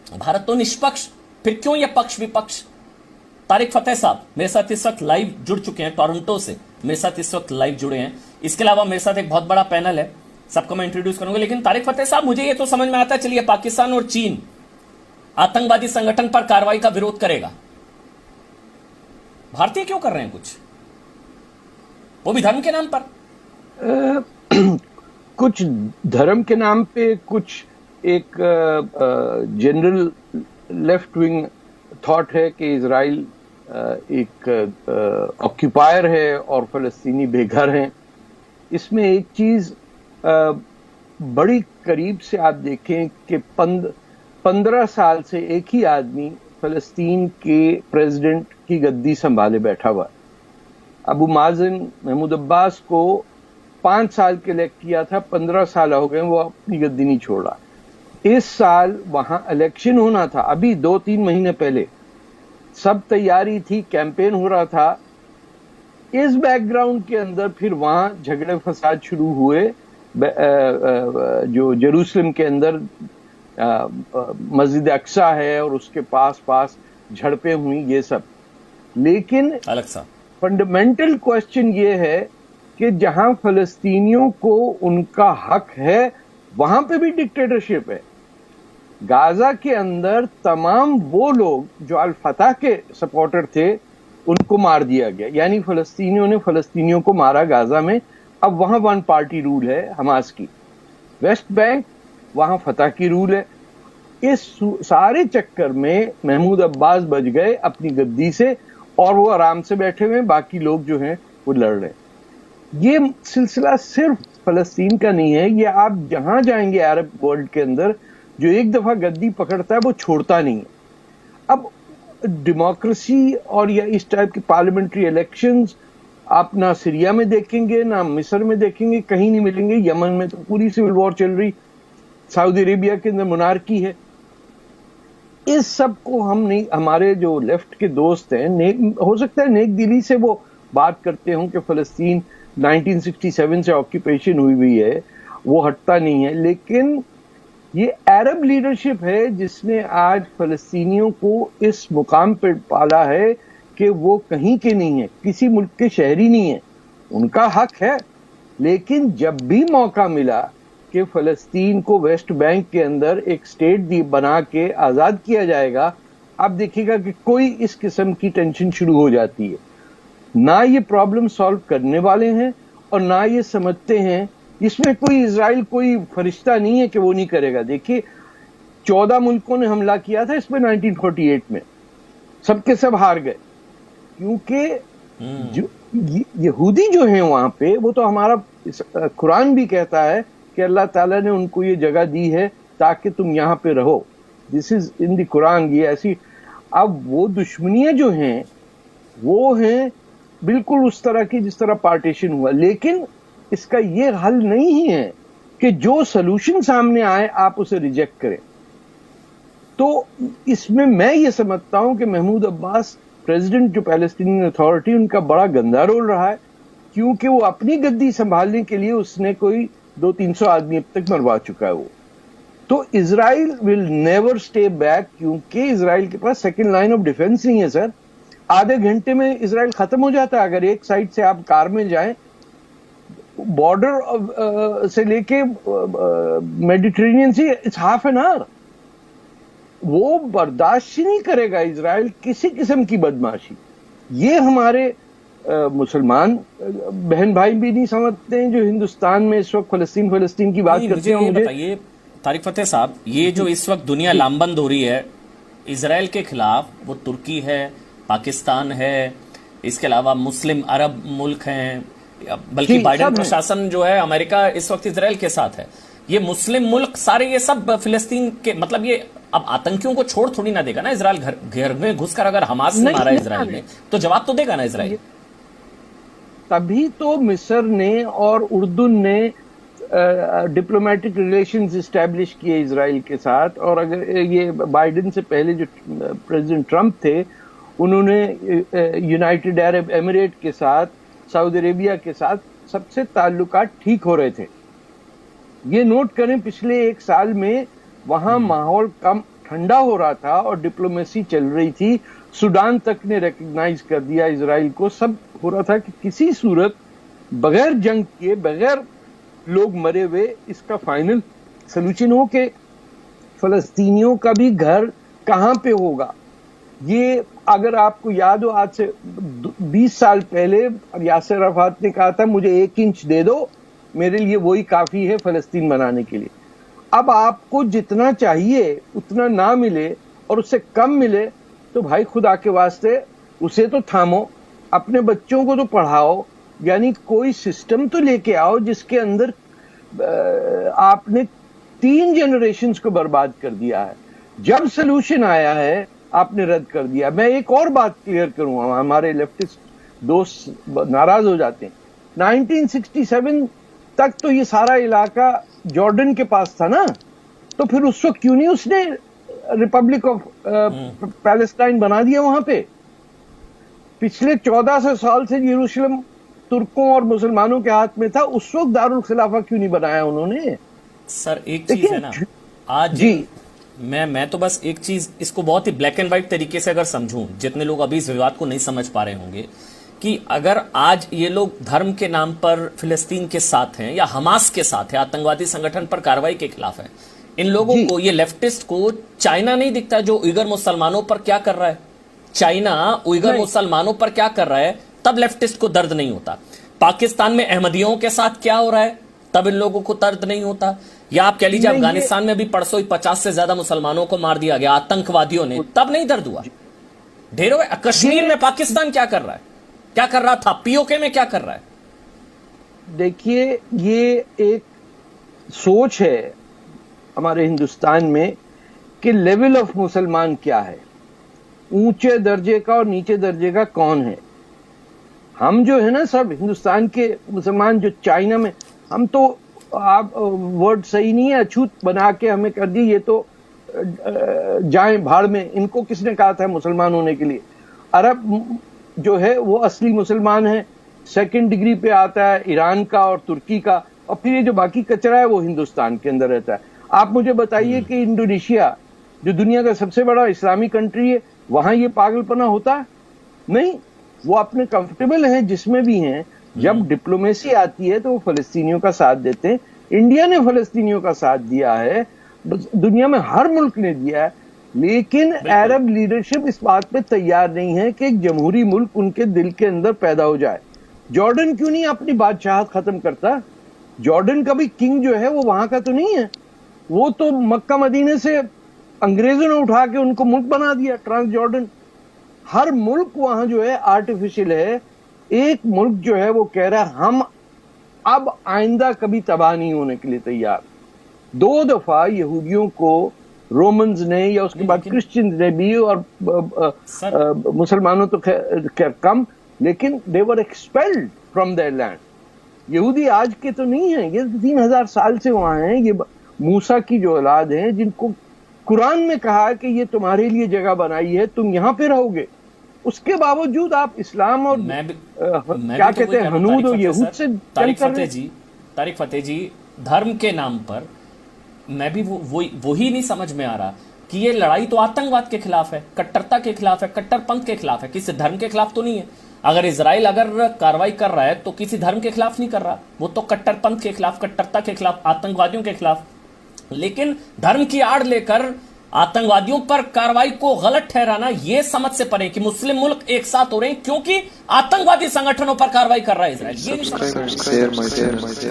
भारत तो निष्पक्ष, फिर क्यों ये पक्ष विपक्ष? तारिक फतेह साहब मेरे साथ इस वक्त लाइव जुड़ चुके हैं, टोरंटो से मेरे साथ इस वक्त लाइव जुड़े हैं। इसके अलावा मेरे साथ एक बहुत बड़ा पैनल है, सबको मैं इंट्रोड्यूस करूंगा। लेकिन तारिक फतेह साहब, मुझे ये तो समझ में आता है, चलिए पाकिस्तान और चीन आतंकवादी संगठन पर कार्रवाई का विरोध करेगा, भारतीय क्यों कर रहे हैं कुछ, वो भी धर्म के नाम पर? कुछ धर्म के नाम पे, कुछ एक जनरल लेफ्ट विंग थॉट है कि इजराइल एक ऑक्यूपायर है और फलस्तीनी बेघर हैं। इसमें एक चीज बड़ी करीब से आप देखें कि 15 साल से एक ही आदमी फलस्तीन के प्रेसिडेंट की गद्दी संभाले बैठा हुआ। अबू माज़िन महमूद अब्बास को 5 साल के लिए किया था, 15 साल हो गए, वो अपनी गद्दी नहीं छोड़ा। इस साल वहां इलेक्शन होना था, अभी 2-3 महीने पहले सब तैयारी थी, कैंपेन हो रहा था। इस बैकग्राउंड के अंदर फिर वहां झगड़े फसाद शुरू हुए, जो जेरूसलम के अंदर मस्जिद अक्सा है और उसके पास झड़पें हुई, ये सब। लेकिन फंडामेंटल क्वेश्चन ये है कि जहां फलस्तीनियों को उनका हक है वहां पे भी डिक्टेटरशिप है। गाजा के अंदर तमाम वो लोग जो अल फतह के सपोर्टर थे उनको मार दिया गया, यानी फलस्तीनियों ने फलस्तीनियों को मारा गाजा में। अब वहां वन पार्टी रूल है हमास की, वेस्ट बैंक वहां फतह की रूल है। इस सारे चक्कर में महमूद अब्बास बच गए अपनी गद्दी से और वो आराम से बैठे हुए, बाकी लोग जो हैं वो लड़ रहे हैं। ये सिलसिला सिर्फ फलस्तीन का नहीं है, ये आप जहां जाएंगे अरब वर्ल्ड के अंदर, जो एक दफा गद्दी पकड़ता है वो छोड़ता नहीं है। अब डेमोक्रेसी और या इस टाइप की पार्लियामेंट्री इलेक्शंस आप ना सीरिया में देखेंगे, ना मिस्र में देखेंगे, कहीं नहीं मिलेंगे। यमन में तो पूरी सिविल वॉर चल रही, सऊदी अरेबिया के अंदर मोनार्की है। इस सब को हम नहीं, हमारे जो लेफ्ट के दोस्त हैं, हो सकता है नेक दिली से वो बात करते हों कि फलस्तीन 1967 से ऑक्यूपेशन हुई है, वो हटता नहीं है, लेकिन ये अरब लीडरशिप है जिसने आज फलस्तीनियों को इस मुकाम पर पाला है कि वो कहीं के नहीं है, किसी मुल्क के शहरी नहीं है। उनका हक है, लेकिन जब भी मौका मिला कि फलस्तीन को वेस्ट बैंक के अंदर एक स्टेट बना के आजाद किया जाएगा, आप देखिएगा कि कोई इस किस्म की टेंशन शुरू हो जाती है। ना ये प्रॉब्लम सॉल्व करने वाले हैं और ना ये समझते हैं, इसमें कोई इजराइल कोई फरिश्ता नहीं है कि वो नहीं करेगा। देखिए 14 मुल्कों ने हमला किया था इसमें 1948 में, सबके सब हार गए, क्योंकि जो यहूदी जो हैं वहां पे, वो तो हमारा कुरान भी कहता है कि अल्लाह ताला ने उनको ये जगह दी है ताकि तुम यहां पे रहो, this is in the Quran. ये ऐसी, अब वो दुश्मनियां जो हैं वो हैं बिल्कुल उस तरह की जिस तरह पार्टीशन हुआ, लेकिन इसका ये हल नहीं है कि जो सलूशन सामने आए आप उसे रिजेक्ट करें। तो इसमें मैं ये समझता हूं कि महमूद अब्बास प्रेसिडेंट जो पैलेस्टीनियन अथॉरिटी, उनका बड़ा गंदा रोल रहा है, क्योंकि वो अपनी गद्दी संभालने के लिए उसने कोई 200-300 आदमी अब तक मरवा चुका है वो। तो Israel will never stay back, क्योंकि इजराइल के पास सेकेंड लाइन ऑफ डिफेंस नहीं है सर। आधे घंटे में इजराइल खत्म हो जाता है। अगर एक साइड से आप कार में जाएं, बॉर्डर से लेके मेडिटेरेनियन से, इट्स हाफ एन आवर। वो बर्दाश्त ही नहीं करेगा इजराइल किसी किस्म की बदमाशी। ये हमारे मुसलमान बहन भाई भी नहीं समझते हैं जो हिंदुस्तान में इस वक्त फलस्तीन की बात करते हैं। मुझे बताइए तारिक फतेह साहब, ये जो इस वक्त दुनिया लामबंद हो रही है इजराइल के खिलाफ, वो तुर्की है, पाकिस्तान है, इसके अलावा मुस्लिम अरब मुल्क हैं, बल्कि बाइडेन प्रशासन जो है अमेरिका इस वक्त इजराइल के साथ है। ये मुस्लिम मुल्क सारे ये सब फिलिस्तीन के, मतलब ये अब आतंकियों को छोड़ थोड़ी ना देगा ना इजराइल। घर में घुसकर अगर हमास ने मारा इजराइल ने, तो जवाब तो देगा ना इजराइल। तभी तो मिस्र ने और उर्दू ने डिप्लोमेटिक रिलेशंस इस्टेब्लिश किए इजराइल के साथ। और अगर ये बाइडेन से पहले जो प्रेसिडेंट ट्रंप थे, उन्होंने यूनाइटेड अरब एमिरेट के साथ, सऊदी अरेबिया के साथ सबसे ताल्लुकात ठीक हो रहे थे। ये नोट करें, पिछले 1 साल में वहां माहौल ٹھنڈا ہو رہا تھا اور ڈپلومیسی چل رہی تھی، سوڈان تک نے ریکگنائز کر دیا اسرائیل کو، سب ہو رہا تھا کہ کسی صورت بغیر جنگ کیے، بغیر لوگ مرے ہوئے اس کا فائنل سلوشن ہو کہ فلسطینیوں کا بھی گھر کہاں پہ ہوگا. یہ اگر آپ کو یاد ہو آج سے 20 سال پہلے یاسر عرفات نے کہا تھا مجھے 1 انچ دے دو، میرے لیے وہی کافی ہے فلسطین بنانے کے لیے. اب آپ کو جتنا چاہیے اتنا نہ ملے اور اس سے کم ملے تو بھائی خدا کے واسطے اسے تو تھامو، اپنے بچوں کو تو پڑھاؤ، یعنی کوئی سسٹم تو لے کے آؤ جس کے اندر آپ نے 3 جنریشنز کو برباد کر دیا ہے. جب سلوشن آیا ہے آپ نے رد کر دیا. میں ایک اور بات کلیئر کروں، ہمارے لیفٹسٹ دوست ناراض ہو جاتے ہیں. 1967 تک تو یہ سارا علاقہ جارڈن کے پاس تھا نا، تو پھر اس وقت کیوں نہیں اس نے ریپبلک آف پیلسٹائن بنا دیا وہاں پہ؟ پچھلے 1400 سال سے یروشلم ترکوں اور مسلمانوں کے ہاتھ میں تھا، اس وقت دارالخلافہ کیوں نہیں بنایا انہوں نے؟ سر ایک چیز ہے نا، آج جی میں تو بس ایک چیز اس کو بہت ہی بلیک اینڈ وائٹ طریقے سے اگر سمجھوں، جتنے لوگ ابھی اس وواد کو نہیں سمجھ پا رہے ہوں گے، کہ اگر آج یہ لوگ دھرم کے نام پر فلسطین کے ساتھ ہیں یا حماس کے ساتھ ہیں، آتنکوادی سنگٹھن پر کارروائی کے خلاف ہیں، ان لوگوں کو، یہ لیفٹسٹ کو چائنا نہیں دکھتا جو اوئگر مسلمانوں پر کیا کر رہا ہے؟ چائنا اوئگر مسلمانوں پر کیا کر رہا ہے تب لیفٹسٹ کو درد نہیں ہوتا. پاکستان میں احمدیوں کے ساتھ کیا ہو رہا ہے تب ان لوگوں کو درد نہیں ہوتا. یا آپ کہہ لیجیے افغانستان میں بھی پرسوں 50 سے زیادہ مسلمانوں کو مار دیا گیا آتنکوادیوں نے، تب نہیں درد ہوا. ڈھیروں کشمیر میں پاکستان کیا کر رہا ہے، کیا کر رہا تھا، پی او کے میں کیا کر رہا ہے؟ دیکھیے یہ ایک سوچ ہے ہمارے ہندوستان میں کہ لیول آف مسلمان کیا ہے، اونچے درجے کا اور نیچے درجے کا کون ہے. ہم جو ہے نا سب ہندوستان کے مسلمان جو چائنا میں، ہم تو آپ ورڈ صحیح نہیں ہے، اچھوت بنا کے ہمیں کر دی، یہ تو جائیں بھاڑ میں، ان کو کس نے کہا تھا مسلمان ہونے کے لیے؟ عرب جو ہے وہ اصلی مسلمان ہے، 2nd ڈگری پہ آتا ہے ایران کا اور ترکی کا، اور پھر یہ جو باقی کچرا ہے وہ ہندوستان کے اندر رہتا ہے. آپ مجھے بتائیے کہ انڈونیشیا جو دنیا کا سب سے بڑا اسلامی کنٹری ہے، وہاں یہ پاگل پنا ہوتا ہے؟ نہیں، وہ اپنے کمفرٹیبل ہیں جس میں بھی ہیں. جب ڈپلومیسی آتی ہے تو وہ فلسطینیوں کا ساتھ دیتے ہیں. انڈیا نے فلسطینیوں کا ساتھ دیا ہے، دنیا میں ہر ملک نے دیا ہے، لیکن عرب لیڈرشپ اس بات پہ تیار نہیں ہے کہ ایک جمہوری ملک ان کے دل کے اندر پیدا ہو جائے. جارڈن کیوں نہیں اپنی بادشاہت ختم کرتا؟ جارڈن کا بھی کنگ جو ہے وہ وہاں کا تو نہیں ہے، وہ تو مکہ مدینے سے انگریزوں نے اٹھا کے ان کو ملک بنا دیا ٹرانس جارڈن. ہر ملک وہاں جو ہے آرٹیفیشل ہے. ایک ملک جو ہے وہ کہہ رہا ہے ہم اب آئندہ کبھی تباہ نہیں ہونے کے لیے تیار. 2 دفعہ یہودیوں کو رومنز نے یا اس کے بعد کرسچنز نے بھی، اور مسلمانوں تو خیر کم، لیکن they were expelled from their land. یہودی آج کے تو نہیں ہیں، یہ 3000 سال سے وہاں ہیں. یہ موسیٰ کی جو اولاد ہیں جن کو قرآن میں کہا کہ یہ تمہارے لیے جگہ بنائی ہے، تم یہاں پہ رہو گے. اس کے باوجود آپ اسلام اور کیا کہتے ہیں ہنود اور یہود سے جنگ کر رہے ہیں. طارق فتح جی، دھرم کے نام پر میں بھی وہی نہیں سمجھ میں آ رہا کہ یہ لڑائی تو آتنکواد کے خلاف ہے، کٹرتا کے خلاف ہے، کٹر پنتھ کے خلاف ہے، کسی دھرم کے خلاف تو نہیں ہے. اگر اسرائیل اگر کاروائی کر رہا ہے تو کسی دھرم کے خلاف نہیں کر رہا، وہ تو کٹر پنتھ کے خلاف، کٹرتا کے خلاف، آتنکوادیوں کے خلاف. لیکن دھرم کی آڑ لے کر آتنکوادیوں پر کاروائی کو غلط ٹھہرانا یہ سمجھ سے پرے کہ مسلم ملک ایک ساتھ ہو رہے ہیں کیونکہ آتنکوادی سنگٹھنوں پر کاروائی کر رہا ہے اسرائیل. یہ نہیں سمجھ